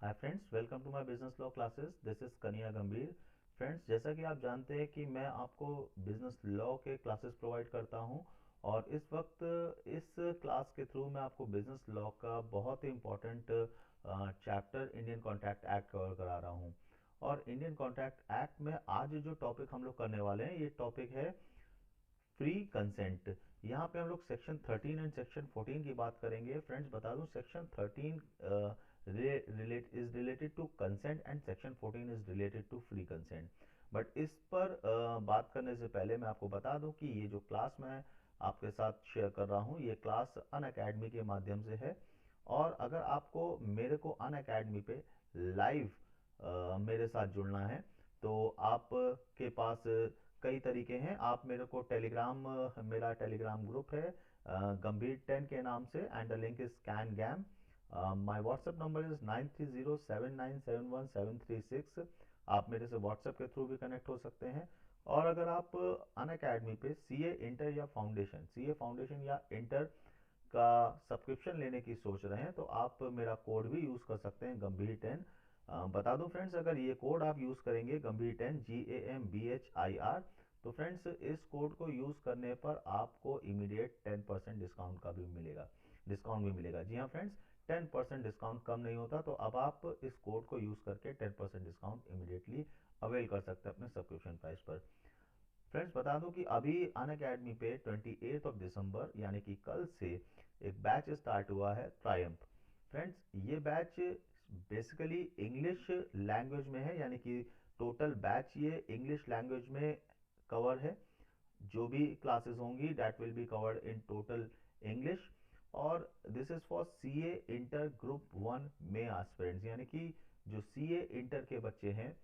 Hi friends, welcome to my business law classes. This is Kanya Gambhir. Friends, जैसा कि आप जानते हैं कि मैं आपको बिजनेस लॉ के क्लासेस प्रोवाइड करता हूं और इस वक्त इस क्लास के थ्रू मैं आपको बिजनेस लॉ का बहुत ही important chapter Indian contract act cover करा रहा हूं। और इंडियन कॉन्ट्रैक्ट एक्ट में आज जो टॉपिक हम लोग करने वाले हैं, ये टॉपिक है फ्री कंसेंट। यहाँ पे हम लोग सेक्शन 13 एंड सेक्शन 14 की बात करेंगे। फ्रेंड्स, बता दूं, section 13 is related to consent and section 14 is related to free consent. But इस पर बात करने से पहले मैं आपको बता दूं कि ये जो क्लास मैं आपके साथ शेयर कर रहा हूँ, ये क्लास अनअकैडमी के माध्यम से है। और अगर आपको मेरे को अनअकैडमी पे लाइव मेरे साथ जुड़ना है तो आपके पास कई तरीके हैं। आप मेरे को टेलीग्राम, मेरा टेलीग्राम ग्रुप है गंभीर 10 के नाम से, and the link is scan game. My WhatsApp number is 9307971736। आप मेरे से व्हाट्सएप के थ्रू भी कनेक्ट हो सकते हैं। और अगर आप अनअकैडमी पे सीए इंटर या फाउंडेशन, सीए फाउंडेशन या इंटर का सब्सक्रिप्शन लेने की सोच रहे हैं तो आप मेरा कोड भी यूज कर सकते हैं, गंभीर 10। बता दूं फ्रेंड्स, अगर ये कोड आप यूज करेंगे गंभीर 10, GAMBHIR, तो फ्रेंड्स इस कोड को यूज करने पर आपको इमीडिएट 10% डिस्काउंट का भी मिलेगा, डिस्काउंट भी मिलेगा। जी हाँ फ्रेंड्स, 10% डिस्काउंट कम नहीं होता, तो अब आप इस कोड को यूज करके 10% डिस्काउंट इमीडिएटली अवेल कर सकते हैं अपने सब्सक्रिप्शन प्राइस पर। फ्रेंड्स, बता दूं कि अभी अनअकैडमी पे 28 ऑफ दिसंबर यानी कि कल से एक बैच स्टार्ट हुआ है, ट्रायम्फ। फ्रेंड्स, ये बैच बेसिकली इंग्लिश लैंग्वेज में है, यानी कि टोटल बैच ये इंग्लिश लैंग्वेज में कवर है। जो भी क्लासेस होंगी that will be covered in total English. और this is for CA inter group 1 में एस्पिरेंट्स, यानी कि जो सीए इंटर के बच्चे हैं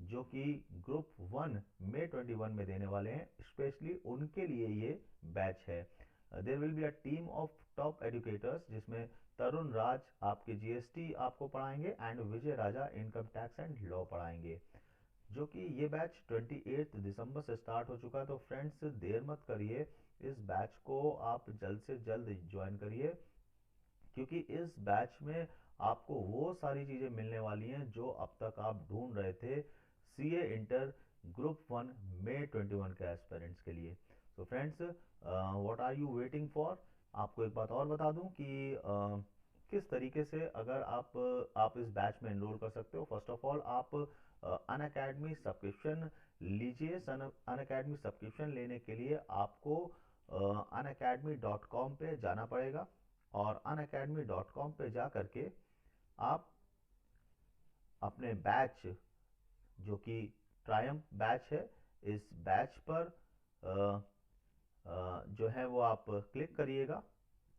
जो कि ग्रुप 1 में 21 में देने वाले हैं, स्पेशली उनके लिए ये बैच है। There will be a team of top educators, जिसमें तरुण राज आपके जीएसटी आपको पढ़ाएंगे and Vijay Raja income tax and law पढ़ाएंगे। जो कि ये बैच 28 दिसंबर से स्टार्ट हो चुका है। तो फ्रेंड्स, देर मत करिए, इस बैच को आप जल्द से जल्द ज्वाइन करिए, क्योंकि इस बैच में आपको वो सारी चीजें मिलने वाली हैं जो अब तक आप ढूंढ रहे थे सीए इंटर ग्रुप 1 में 21 के एस्पिरेंट्स के लिए। So friends, what are you waiting for. आपको एक बात और बता दूं कि किस तरीके से अगर आप इस बैच में एनरोल कर सकते हो। फर्स्ट ऑफ ऑल, आप अनअकैडमी सब्सक्रिप्शन लीजिए। अनअकैडमी सब्सक्रिप्शन लेने के लिए आपको unacademy.com पे जाना पड़ेगा, और unacademy.com पे जा करके आप अपने बैच, जो कि ट्रायम्फ बैच है, इस बैच पर जो है वो आप क्लिक करिएगा।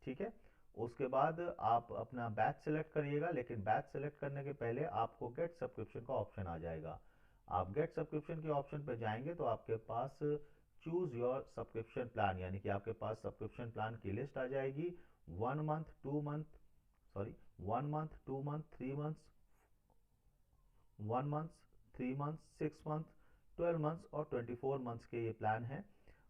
ठीक है, उसके बाद आप अपना बैच सेलेक्ट करिएगा, लेकिन बैच सेलेक्ट करने के पहले आपको गेट सब्सक्रिप्शन का ऑप्शन आ जाएगा। आप गेट सब्सक्रिप्शन के ऑप्शन पे जाएंगे तो आपके पास चूज योर सब्सक्रिप्शन प्लान, यानी कि आपके पास सब्सक्रिप्शन प्लान की लिस्ट आ जाएगी। 1 month, 2 month, sorry, 1 month, 2 month, 3 months, 1 month, 3 months, 6 month, 12 months और 24 मंथ्स के ये प्लान हैं।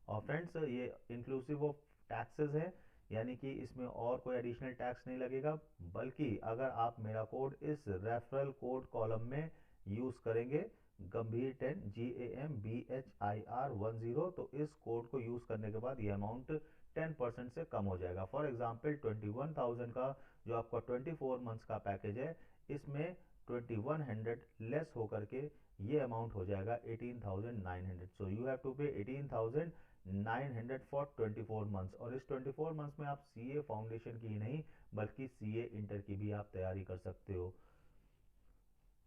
और फ्रेंड्स, ये इंक्लूसिव ऑफ टैक्सेस है, यानी कि इसमें और कोई एडिशनल टैक्स नहीं लगेगा। बल्कि अगर आप मेरा कोड इस रेफरल कोड कॉलम में यूज करेंगे, गंभीर 10, GAMBHIR10, तो इस कोड को यूज करने के बाद ये अमाउंट 10% से कम हो जाएगा। फॉर एग्जाम्पल, 21,000 का जो आपका 24 मंथ्स का पैकेज है, इसमें 2100 लेस होकर के ये अमाउंट हो जाएगा 18,900। सो यू हैव टू पे 18,900 फॉर 24 मंथ्स। और इस 24 मंथ्स में आप सीए फाउंडेशन की ही नहीं बल्कि सीए इंटर की भी आप तैयारी कर सकते हो।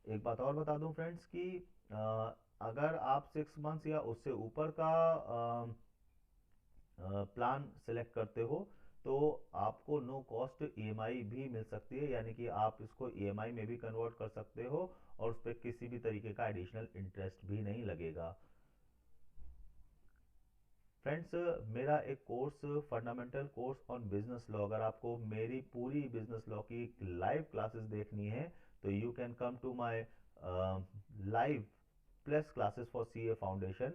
एक बात और बता दूं फ्रेंड्स कि अगर आप 6 मंथ्स या उससे ऊपर का प्लान सेलेक्ट करते हो तो आपको नो कॉस्ट ईएमआई भी मिल सकती है, यानी कि आप इसको ईएमआई में भी कन्वर्ट कर सकते हो और उस पर किसी भी तरीके का एडिशनल इंटरेस्ट भी नहीं लगेगा। फ्रेंड्स, मेरा एक course, fundamental course on business law, अगर आपको मेरी पूरी बिजनेस लॉ की लाइव क्लासेस देखनी है तो you can come to my live plus classes for CA foundation,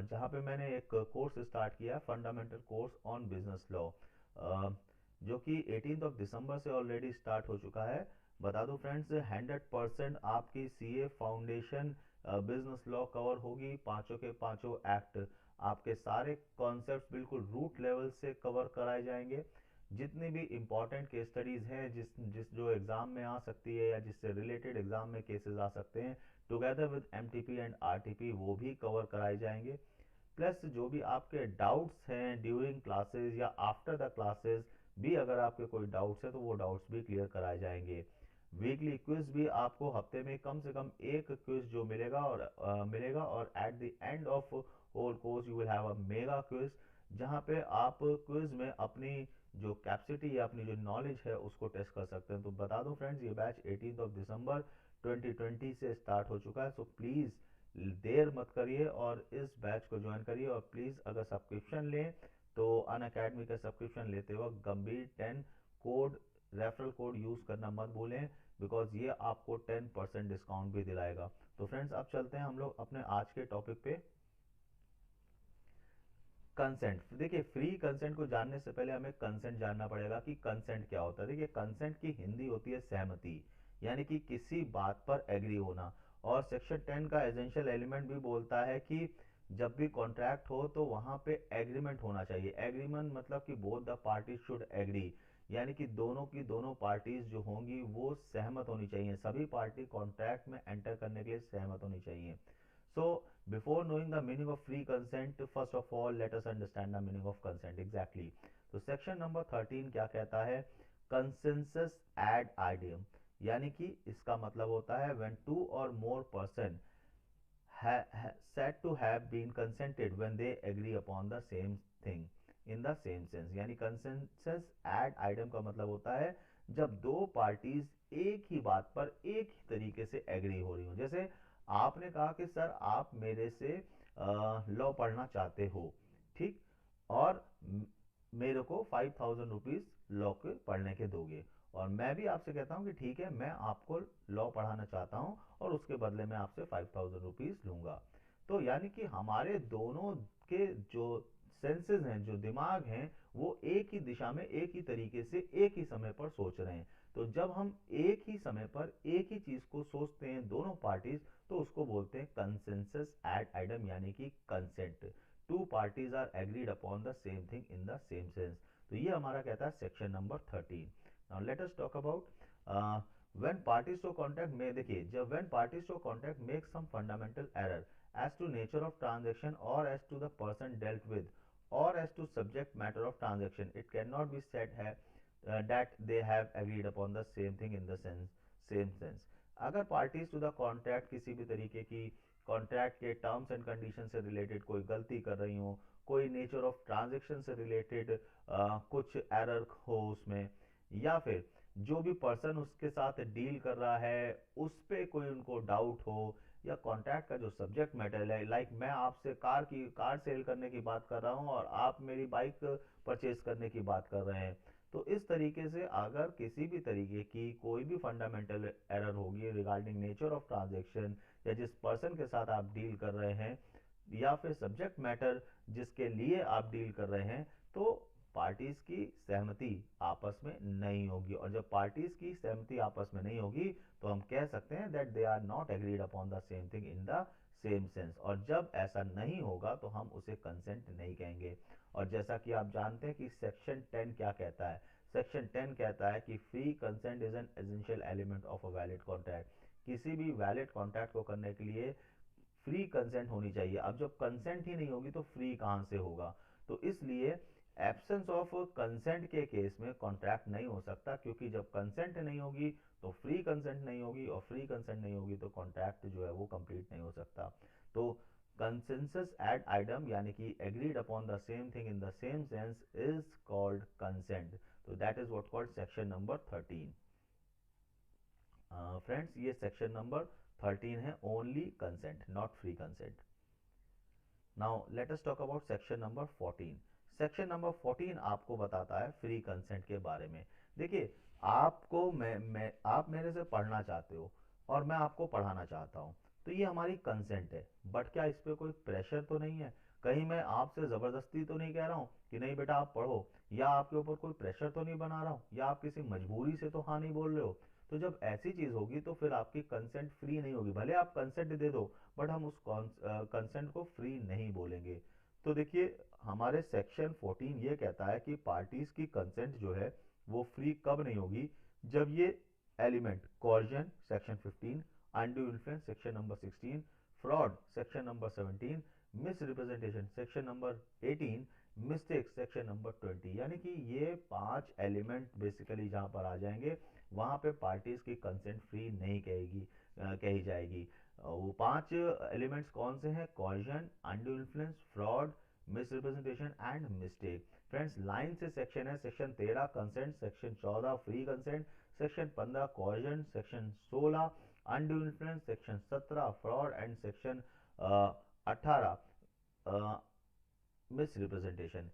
जहां पे मैंने एक कोर्स स्टार्ट किया है, fundamental course on business law, जो कि 18 दिसंबर से ऑलरेडी स्टार्ट हो चुका है। बता दूं फ्रेंड्स, 100% आपकी CA foundation business law cover होगी, पांचों के पांचों एक्ट, आपके सारे कॉन्सेप्ट्स बिल्कुल रूट लेवल से कवर कराए जाएंगे। जितनी भी इम्पोर्टेंट केस स्टडीज हैं जिस जिस जो एग्जाम में आ सकती है या जिससे रिलेटेड एग्जाम में केसेस आ सकते हैं, together with MTP and RTP वो भी कवर कराए जाएंगे। प्लस जो भी आपके डाउट्स हैं ड्यूरिंग क्लासेस या आफ्टर द क्लासेस भी, अगर आपके कोई डाउट्स है तो वो डाउट्स भी क्लियर कराए जाएंगे। वीकली क्विज भी आपको हफ्ते में कम से कम एक क्विज जो मिलेगा, और at the end of whole course you will have a mega quiz, जहाँ पे आप क्विज में अपनी जो कैपेसिटी या अपनी जो नॉलेज है उसको टेस्ट कर सकते हैं। तो बता दूं फ्रेंड्स, ये बैच 18 दिसंबर 2020 से स्टार्ट हो चुका है, सो प्लीज़ देर मत करिए और इस बैच को ज्वाइन करिए। और प्लीज़ अगर सब्सक्रिप्शन लें तो अन अकेडमी का सब्सक्रिप्शन लेते वक्त गंभीर 10 कोड, रेफरल कोड यूज़ करना मत भूलें, बिकॉज ये आपको 10% डिस्काउंट भी दिलाएगा। तो फ्रेंड्स अब चलते हैं हम लोग अपने आज के टॉपिक पे, कंसेंट। देखिए, फ्री कंसेंट को जानने से पहले हमें कंसेंट जानना पड़ेगा कि कंसेंट क्या होता है। देखिए, कंसेंट की हिंदी होती है सहमति, यानी कि किसी बात पर एग्री होना। और सेक्शन 10 का एसेंशियल एलिमेंट भी बोलता है कि जब भी कॉन्ट्रैक्ट हो तो वहां पे एग्रीमेंट होना चाहिए। एग्रीमेंट मतलब कि both the parties should agree, यानी कि दोनों की दोनों पार्टीज जो होंगी वो सहमत होनी चाहिए। सभी पार्टी कॉन्ट्रैक्ट में एंटर करने के लिए सहमत होनी चाहिए। So, before knowing the meaning of free consent, first of all, let us understand the meaning of consent exactly. तो सेक्शन नंबर 13 क्या कहता है? कंसेंसस एड आइडियम, यानी कि इसका मतलब होता है when two or more person said to have been consented when they agree upon the same thing in the same sense। यानी कंसेंसस एड आइडियम का मतलब होता है जब दो पार्टीज एक ही बात पर एक ही तरीके से एग्री हो रही हो। जैसे आपने कहा कि सर आप मेरे से लॉ पढ़ना चाहते हो, ठीक, और मेरे को 5,000 रुपीज लॉ के पढ़ने के दोगे, और मैं भी आपसे कहता हूँ कि ठीक है मैं आपको लॉ पढ़ाना चाहता हूँ और उसके बदले में आपसे 5,000 रुपीज लूंगा। तो यानी कि हमारे दोनों के जो सेंसेस हैं, जो दिमाग हैं, वो एक ही दिशा में एक ही तरीके से एक ही समय पर सोच रहे हैं। तो जब हम एक ही समय पर एक ही चीज को सोचते हैं दोनों पार्टीज, तो उसको बोलते हैं कंसेंसस एड आइडम, यानी कि consent. Two parties are agreed upon the same thing in the same sense. तो ये हमारा कहता है section number 13। Now let us talk about when parties to contract में, देखिए जब when parties to contract make some fundamental error as to nature of transaction or as to the person dealt with or as to subject matter of transaction, it cannot be said that they have agreed upon the same thing in the same sense। अगर parties to the contract किसी भी तरीके की contract के terms and condition से related कोई गलती कर रही हो, कोई नेचर ऑफ ट्रांजेक्शन से रिलेटेड कुछ एरर हो उसमें, या फिर जो भी पर्सन उसके साथ डील कर रहा है उस पे कोई उनको डाउट हो, या कॉन्ट्रैक्ट का जो सब्जेक्ट मैटर है, लाइक मैं आपसे कार सेल करने की बात कर रहा हूँ और आप मेरी बाइक परचेज करने की बात कर रहे हैं। तो इस तरीके से अगर किसी भी तरीके की कोई भी फंडामेंटल एरर होगी रिगार्डिंग नेचर ऑफ ट्रांजेक्शन, या जिस पर्सन के साथ आप डील कर रहे हैं, या फिर सब्जेक्ट मैटर जिसके लिए आप डील कर रहे हैं, तो पार्टीज की सहमति आपस में नहीं होगी। और जब पार्टीज की सहमति आपस में नहीं होगी तो हम कह सकते हैं that they are not agreed upon the same thing in the same sense. और जब ऐसा नहीं होगा तो हम उसे कंसेंट नहीं कहेंगे। और जैसा कि आप जानते हैं कि सेक्शन 10 क्या कहता है? सेक्शन 10 कहता है कि free consent is an essential element of a valid contract. किसी भी वैलिड कॉन्ट्रैक्ट को करने के लिए फ्री कंसेंट होनी चाहिए। अब जब कंसेंट ही नहीं होगी तो फ्री कहां से होगा? तो इसलिए एब्सेंस ऑफ कंसेंट के केस में कॉन्ट्रैक्ट नहीं हो सकता, क्योंकि जब कंसेंट नहीं होगी तो फ्री कंसेंट नहीं होगी, और फ्री कंसेंट नहीं होगी तो कॉन्ट्रैक्ट जो है वो कंप्लीट नहीं हो सकता। तो कंसेंसस एड आइडम, यानी कि agreed upon the same thing in the same sense, is called consent. तो that is what called section number 13। Friends, ये सेक्शन नंबर 13 है, only consent not free consent. Now let us talk about section number 14। Section number 14 आपको बताता है free consent के बारे में। देखिए, आप मेरे से पढ़ना चाहते हो और मैं आपको पढ़ाना चाहता हूँ, तो ये हमारी कंसेंट है। बट क्या इस पे कोई प्रेशर तो नहीं है? कहीं मैं आपसे जबरदस्ती तो नहीं कह रहा हूँ कि नहीं बेटा आप पढ़ो, या आपके ऊपर कोई प्रेशर तो नहीं बना रहा हूँ, या आप किसी मजबूरी से तो हाँ नहीं बोल रहे हो? तो जब ऐसी चीज होगी तो फिर आपकी कंसेंट फ्री नहीं होगी, भले आप कंसेंट दे दो बट हम उस कंसेंट को फ्री नहीं बोलेंगे। तो देखिए हमारे सेक्शन 14 ये कहता है कि पार्टीज की कंसेंट जो है वो फ्री कब नहीं होगी, जब ये element coercion section 15, undue influence section number 16, fraud section number 17, misrepresentation section number 18, mistake section number 20, यानी कि ये 5 एलिमेंट बेसिकली जहां पर आ जाएंगे वहां पे पार्टीज की कंसेंट फ्री नहीं कही जाएगी। वो 5 एलिमेंट्स कौन से हैं? Coercion, undue influence, fraud, misrepresentation and mistake. Friends line से सेक्शन है, section 13 consent, section 14 free consent, section 15 coercion, section 16 undue influence, section 17 fraud and section 18 misrepresentation.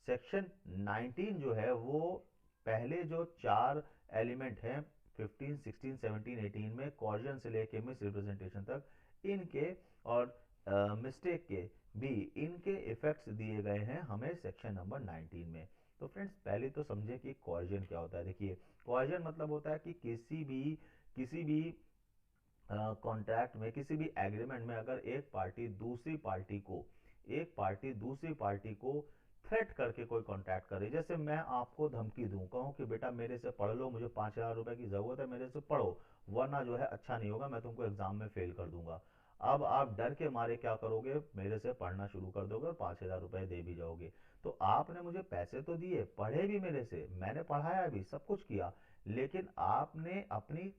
Section 19 जो है वो पहले जो 4 एलिमेंट हैं 15, 16, 17, 18 में कॉर्जन से लेके मिस रिप्रेजेंटेशन तक इनके और मिस्टेक के भी इनके इफेक्ट्स दिए गए हैं हमें सेक्शन नंबर 19 में। तो फ्रेंड्स पहले तो समझे कि कॉर्जन क्या होता है। देखिए कॉर्जन मतलब होता है कि किसी भी कॉन्ट्रैक्ट में, किसी भी एग्रीमेंट में अगर एक पार्टी दूसरी पार्टी को थ्रेट करके कोई कॉन्ट्रैक्ट करे, जैसे मैं आपको धमकी दूं, कहूं कि बेटा मेरे से पढ़ लो, मुझे 5,000 रुपए की जरूरत है, मेरे से पढ़ो वरना जो है अच्छा नहीं होगा, मैं तुमको एग्जाम में फेल कर दूंगा। अब आप डर के मारे क्या करोगे, मेरे से पढ़ना शुरू कर दोगे और 5,000 रुपए दे भी जाओगे। तो आपने मुझे पैसे तो दिए, पढ़े भी मेरे से, मैंने पढ़ाया भी, सब कुछ किया, लेकिन आपने अपनी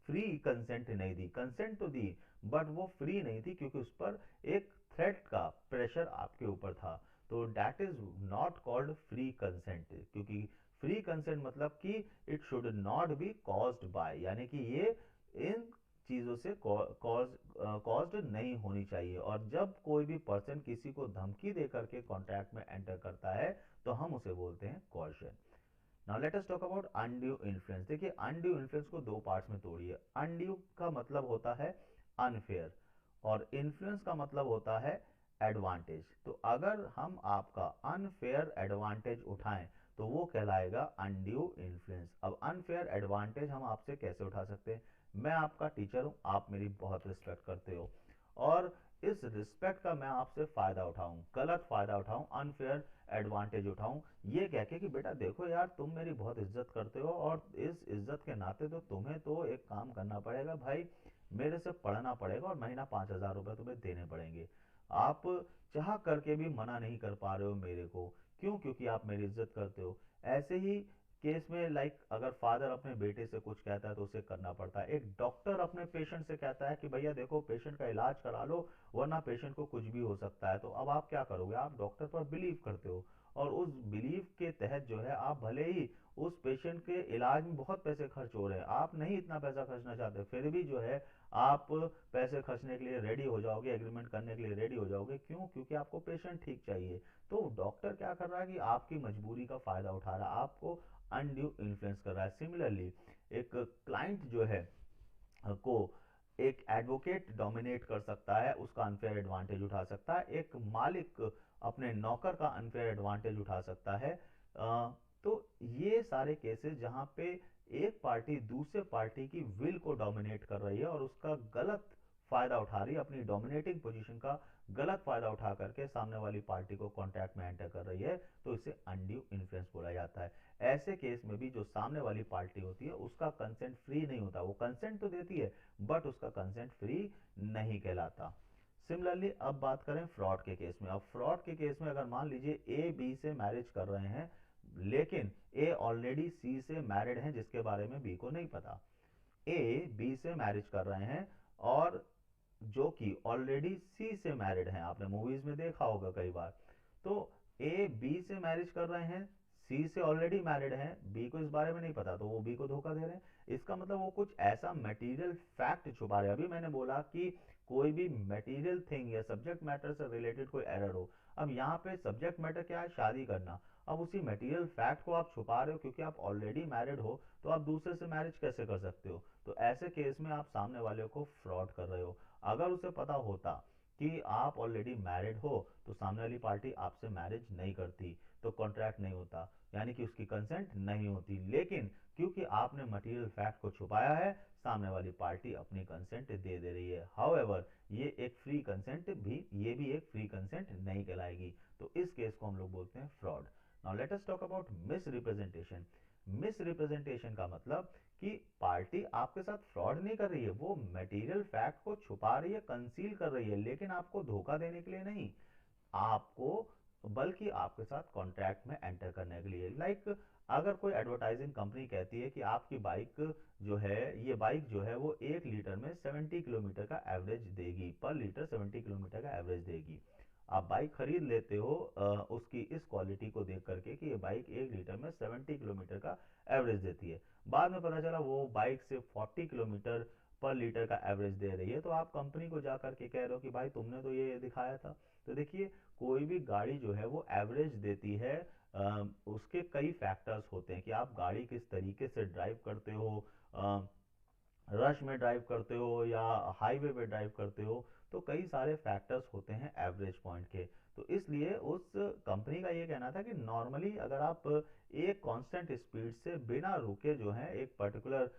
फ्री कंसेंट नहीं दी। कंसेंट तो दी बट वो फ्री नहीं थी क्योंकि उस पर एक थ्रेट का प्रेशर आपके ऊपर था। तो that is not called free consent, क्योंकि फ्री कंसेंट मतलब कि it should not be caused by, यानी कि ये इन चीजों से कॉज्ड नहीं होनी चाहिए। और जब कोई भी पर्सन किसी को धमकी दे करके कॉन्ट्रैक्ट में एंटर करता है तो हम उसे बोलते हैं coercion. Now let us talk about undue influence. देखिए अनड्यू इन्फ्लुएंस को दो पार्ट्स में तोड़िए। अनड्यू का मतलब होता है अनफेयर और इन्फ्लुएंस का मतलब होता है एडवांटेज। तो अगर हम आपका अनफेयर एडवांटेज उठाएं तो वो कहलाएगा अनड्यू इन्फ्लुएंस। अब अनफेयर एडवांटेज हम आपसे कैसे उठा सकते हैं? मैं आपका टीचर हूं, आप मेरी बहुत रिस्पेक्ट करते हो और इस रिस्पेक्ट का मैं आपसे फायदा उठाऊं, गलत फायदा उठाऊं, अनफेयर एडवांटेज उठाऊं, ये कह के कि बेटा देखो यार तुम मेरी बहुत इज्जत करते हो और इस इज्जत के नाते तो तुम्हें तो एक काम करना पड़ेगा भाई, मेरे से पढ़ना पड़ेगा और महीना 5,000 रुपए तुम्हें देने पड़ेंगे। आप चाह करके भी मना नहीं कर पा रहे हो मेरे को, क्यों? क्योंकि आप मेरी इज्जत करते हो। ऐसे ही केस में लाइक अगर फादर अपने बेटे से कुछ कहता है तो उसे करना पड़ता है। एक डॉक्टर अपने पेशेंट से कहता है कि भैया देखो पेशेंट का इलाज करा लो वरना पेशेंट को कुछ भी हो सकता है, तो अब आप क्या करोगे? आप डॉक्टर पर बिलीव करते हो और उस बिलीव के तहत जो है आप भले ही उस पेशेंट के इलाज में बहुत पैसे खर्च हो रहे हैं, आप नहीं इतना पैसा खर्चना चाहते, फिर भी जो है आप पैसे खर्चने के लिए रेडी हो जाओगे, एग्रीमेंट करने के लिए रेडी हो जाओगे। क्यों? क्योंकि आपको पेशेंट ठीक चाहिए। तो डॉक्टर क्या कर रहा है कि आपकी मजबूरी का फायदा उठा रहा है, आपको अनड्यू इन्फ्लुएंस कर रहा है। सिमिलरली एक क्लाइंट जो है को एक एडवोकेट डोमिनेट कर सकता है, उसका अनफेयर एडवांटेज उठा सकता है। एक मालिक अपने नौकर का अनफेयर एडवांटेज उठा सकता है। तो ये सारे केसेस जहां पे एक पार्टी दूसरे पार्टी की विल को डोमिनेट कर रही है और उसका गलत फायदा उठा रही है, अपनी डोमिनेटिंग पोजीशन का गलत फायदा उठा करके सामने वाली पार्टी को कॉन्ट्रैक्ट में एंटर कर रही है, तो इसे अनड्यू इन्फ्लुएंस बोला जाता है। ऐसे केस में भी जो सामने वाली पार्टी होती है उसका कंसेंट फ्री नहीं होता, वो कंसेंट तो देती है बट उसका कंसेंट फ्री नहीं कहलाता। सिमिलरली अब बात करें फ्रॉड के केस में। अब फ्रॉड के केस में अगर मान लीजिए ए बी से मैरिज कर रहे हैं लेकिन ए ऑलरेडी सी से मैरिड है जिसके बारे में बी को नहीं पता। ए बी से मैरिज कर रहे हैं और जो कि ऑलरेडी सी से मैरिड हैं, आपने मूवीज में देखा होगा कई बार। तो ए बी से मैरिज कर रहे हैं, सी से ऑलरेडी मैरिड हैं, बी को इस बारे में नहीं पता, तो वो बी को धोखा दे रहे हैं। इसका मतलब वो कुछ ऐसा मटेरियल फैक्ट छुपा रहे हैं। अभी मैंने बोला कि कोई भी मटेरियल थिंग या सब्जेक्ट मैटर से रिलेटेड कोई एरर हो। अब यहाँ पे सब्जेक्ट मैटर क्या है? शादी करना। अब उसी मटेरियल फैक्ट को आप छुपा रहे हो क्योंकि आप ऑलरेडी मैरिड हो, तो आप दूसरे से मैरिज कैसे कर सकते हो? तो ऐसे केस में आप सामने वाले को फ्रॉड कर रहे हो। अगर उसे पता होता कि आप ऑलरेडी मैरिड हो तो सामने वाली पार्टी आपसे मैरिज नहीं करती। तो कॉन्ट्रैक्ट नहीं होता, यानी कि उसकी कंसेंट नहीं होती। लेकिन क्योंकि आपने मटेरियल फैक्ट को छुपाया है, सामने वाली पार्टी अपनी कंसेंट दे रही है। हाउएवर ये एक फ्री कंसेंट भी, ये भी एक फ्री कंसेंट नहीं कहलाएगी। तो इस केस को हम लोग बोलते हैं fraud. Now let us talk about miss representation. Miss representation का मतलब कि पार्टी आपके साथ फ्रॉड नहीं कर रही है, वो मटेरियल फैक्ट को छुपा रही है, कंसील कर रही है, लेकिन आपको धोखा देने के लिए नहीं, आपको बल्कि आपके साथ कॉन्ट्रैक्ट में एंटर करने के लिए। लाइक अगर कोई एडवर्टाइजिंग कंपनी कहती है कि आपकी बाइक जो है, ये बाइक जो है वो 1 लीटर में 70 किलोमीटर का एवरेज देगी, पर लीटर 70 किलोमीटर का एवरेज देगी। आप बाइक खरीद लेते हो उसकी इस क्वालिटी को देख करके कि ये बाइक 1 लीटर में 70 किलोमीटर का एवरेज देती है। बाद में पता चला वो बाइक सिर्फ 40 किलोमीटर पर लीटर का एवरेज दे रही है, तो आप कंपनी को जा करके कह रहे हो कि भाई तुमने तो ये दिखाया था। तो देखिए, कोई भी गाड़ी जो है वो एवरेज देती है, उसके कई फैक्टर्स होते हैं कि आप गाड़ी किस तरीके से ड्राइव करते हो, रश में ड्राइव करते हो या हाईवे पे ड्राइव करते हो, तो कई सारे फैक्टर्स होते हैं एवरेज पॉइंट के। तो इसलिए उस कंपनी का ये कहना था कि नॉर्मली अगर आप एक कांस्टेंट स्पीड से बिना रुके जो है एक पर्टिकुलर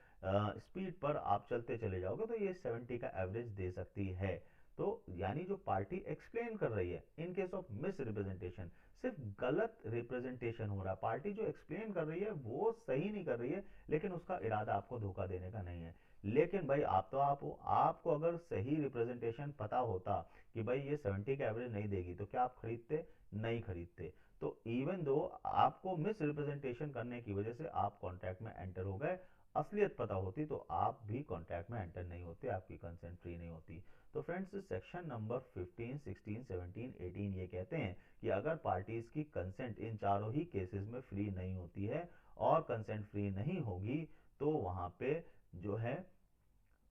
स्पीड पर आप चलते चले जाओगे तो ये 70 का एवरेज दे सकती है। तो यानी जो पार्टी एक्सप्लेन कर रही है, in case of miss representation सिर्फ गलत रिप्रेजेंटेशन हो रहा है, पार्टी जो एक्सप्लेन कर रही है वो सही नहीं कर रही है, लेकिन उसका इरादा आपको धोखा देने का नहीं है। लेकिन भाई आप तो आपको अगर सही रिप्रेजेंटेशन पता होता कि भाई ये 70 का एवरेज नहीं देगी, तो क्या आप खरीदते? नहीं खरीदते। तो इवन दो आपको मिस रिप्रेजेंटेशन करने की वजह से आप कॉन्ट्रैक्ट में एंटर हो गए, असलियत पता होती तो आप भी कॉन्ट्रैक्ट में एंटर नहीं होते, आपकी कंसेंट फ्री नहीं होती। तो फ्रेंड्स, सेक्शन नंबर 15, 16, 17, 18 ये कहते हैं कि अगर पार्टीज की कंसेंट इन चारों ही केसेस में फ्री नहीं होती है और कंसेंट फ्री नहीं होगी, तो वहां पे जो है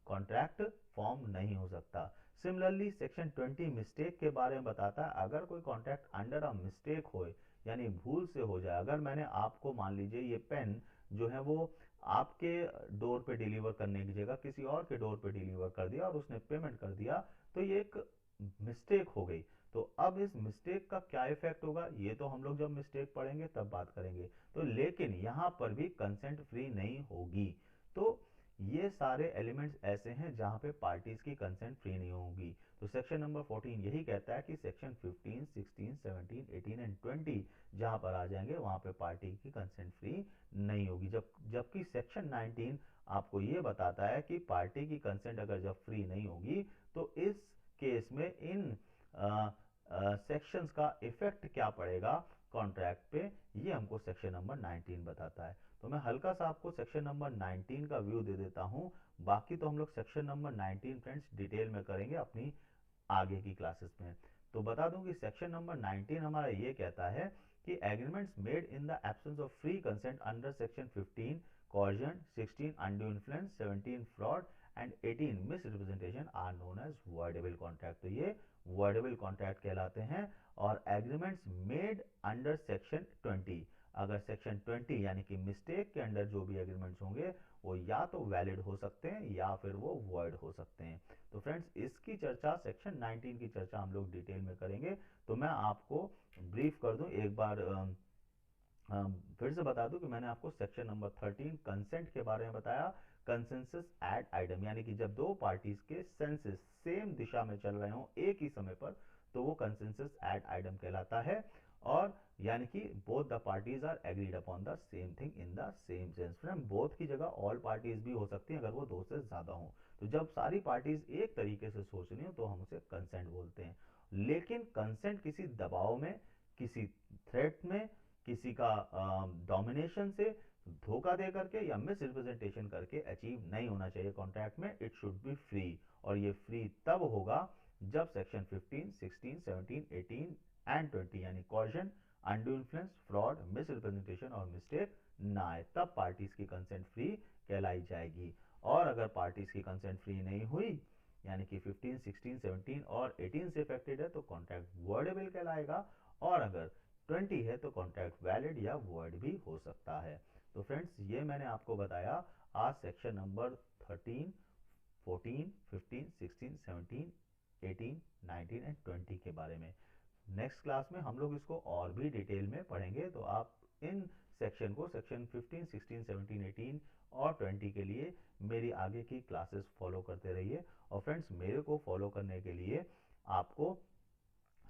कॉन्ट्रैक्ट फॉर्म नहीं हो सकता। सिमिलरली सेक्शन 20 मिस्टेक के बारे में बताता है, अगर कोई कॉन्ट्रैक्ट अंडर अ मिस्टेक हो, यानी भूल से हो जाए, अगर मैंने आपको मान लीजिए ये पेन जो है वो आपके डोर पे डिलीवर करने की जगह किसी और के डोर पे डिलीवर कर दिया और उसने पेमेंट कर दिया, तो ये एक मिस्टेक हो गई। तो अब इस मिस्टेक का क्या इफेक्ट होगा, ये तो हम लोग जब मिस्टेक पढ़ेंगे तब बात करेंगे। तो लेकिन यहां पर भी कंसेंट फ्री नहीं होगी। तो ये सारे एलिमेंट्स ऐसे हैं जहां पे पार्टीज की कंसेंट फ्री नहीं होगी। तो सेक्शन नंबर 14 यही कहता है कि सेक्शन 15, 16, 17, 18 एंड 20 जहां पर आ जाएंगे वहां पे पार्टी की कंसेंट फ्री नहीं होगी। जबकि सेक्शन 19 आपको ये बताता है कि पार्टी की कंसेंट अगर जब फ्री नहीं होगी, तो इस केस में इन सेक्शंस का इफेक्ट क्या पड़ेगा कॉन्ट्रैक्ट पे, ये हमको सेक्शन नंबर 19 बताता है। तो मैं हल्का सा आपको सेक्शन नंबर 19 का व्यू दे देता हूं, बाकी तो हम लोग सेक्शन नंबर 19 फ्रेंड्स डिटेल में करेंगे अपनी आगे की क्लासेस में। तो बता दूं कि सेक्शन नंबर 19 हमारा ये कहता है कि agreements made in the absence of free consent under section 15 coercion, 16 undue influence, 17 fraud and 18 misrepresentation are known as voidable contract. तो ये वर्डेबल कॉन्ट्रैक्ट कहलाते हैं। और एग्रीमेंट्स मेड अंडर सेक्शन 20, अगर सेक्शन 20 यानी कि मिस्टेक के अंडर जो भी एग्रीमेंट्स होंगे वो या तो वैलिड हो सकते हैं या फिर वो वॉइड हो सकते हैं। तो फ्रेंड्स, इसकी चर्चा सेक्शन 19 की चर्चा हम लोग डिटेल में करेंगे। तो मैं आपको ब्रीफ कर दूं एक बार, फिर से बता दूं कि मैंने आपको सेक्शन नंबर 13 कंसेंट के बारे में बताया। कंसेंसस एड आइटम, यानी कि जब दो पार्टीज के सेंसेस सेम दिशा में चल रहे हो एक ही समय पर, तो वो कंसेंसस एड आइटम कहलाता है। और यानी कि both the parties are agreed upon the same thing in the same sense. Friend, both की जगह ऑल पार्टीज भी हो सकती हैं अगर वो दो से ज्यादा हो। तो जब सारी पार्टीज एक तरीके से सोच रही हो तो हम उसे कंसेंट बोलते हैं। लेकिन कंसेंट किसी दबाव में, किसी थ्रेट में, किसी का डोमिनेशन से, धोखा दे करके या मिस रिप्रेजेंटेशन करके अचीव नहीं होना चाहिए कॉन्ट्रैक्ट में। इट शुड बी फ्री, और ये फ्री तब होगा जब सेक्शन 15, 16, 17, 18 एंड 20 यानी coercion, undue influence, fraud, misrepresentation और मिस्टेक ना आए, तब पार्टीज की कंसेंट फ्री कहलाई जाएगी। और अगर पार्टीज की कंसेंट फ्री नहीं हुई, यानी कि 15, 16, 17 और 18 से इफेक्टेड है, तो कॉन्ट्रैक्ट वर्डेबल कहलाएगा। और अगर 20 है तो कॉन्ट्रैक्ट वैलिड या वॉइड भी हो सकता है। तो फ्रेंड्स, ये मैंने आपको बताया आज सेक्शन नंबर 13, 14, 15, 16, 17, 18, 19 एंड 20 के बारे में। नेक्स्ट क्लास में हम लोग इसको और भी डिटेल में पढ़ेंगे। तो आप इन सेक्शन को, सेक्शन 15, 16, 17, 18 और 20 के लिए मेरी आगे की क्लासेस फॉलो करते रहिए। और फ्रेंड्स, मेरे को फॉलो करने के लिए आपको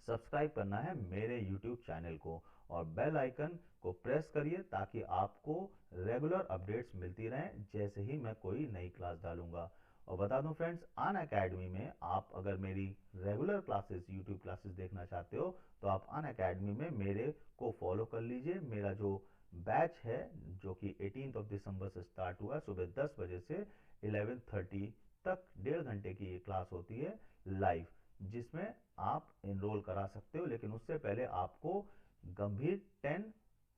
सब्सक्राइब करना है मेरे YouTube चैनल को और बेल आइकन को प्रेस करिए ताकि आपको रेगुलर अपडेट्स मिलती रहें जैसे ही मैं कोई नई क्लास डालूंगा। और बता दूं फ्रेंड्स, अन अकेडमी में आप अगर मेरी रेगुलर क्लासेस, YouTube क्लासेस देखना चाहते हो तो आप अन अकेडमी में मेरे को फॉलो कर लीजिए। मेरा जो बैच है जो कि 18 दिसंबर से स्टार्ट हुआ, सुबह 10 बजे से 11:30 तक 1.5 घंटे की ये क्लास होती है लाइव, जिसमें आप एनरोल करा सकते हो। लेकिन उससे पहले आपको गंभीर 10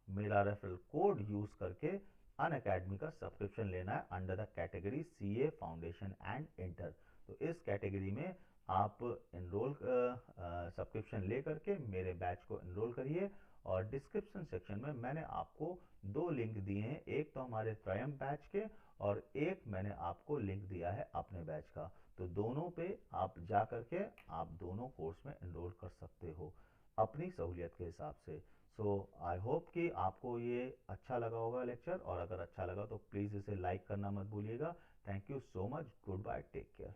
मेरा रेफरल कोड यूज करके अन अकेडमी का सब्सक्रिप्शन लेना है under the category CA foundation and inter. तो इस कैटेगरी में आप एनरोल सब्सक्रिप्शन ले करके मेरे बैच को एनरोल करिए। और डिस्क्रिप्शन सेक्शन में मैंने आपको 2 लिंक दिए हैं, एक तो हमारे त्रयम बैच के और एक मैंने आपको लिंक दिया है अपने बैच का। तो दोनों पे आप जा करके आप दोनों कोर्स में एनरोल कर सकते हो अपनी सहूलियत के हिसाब से। सो आई होप कि आपको ये अच्छा लगा होगा लेक्चर, और अगर अच्छा लगा तो प्लीज़ इसे लाइक करना मत भूलिएगा। Thank you so much, goodbye, take care.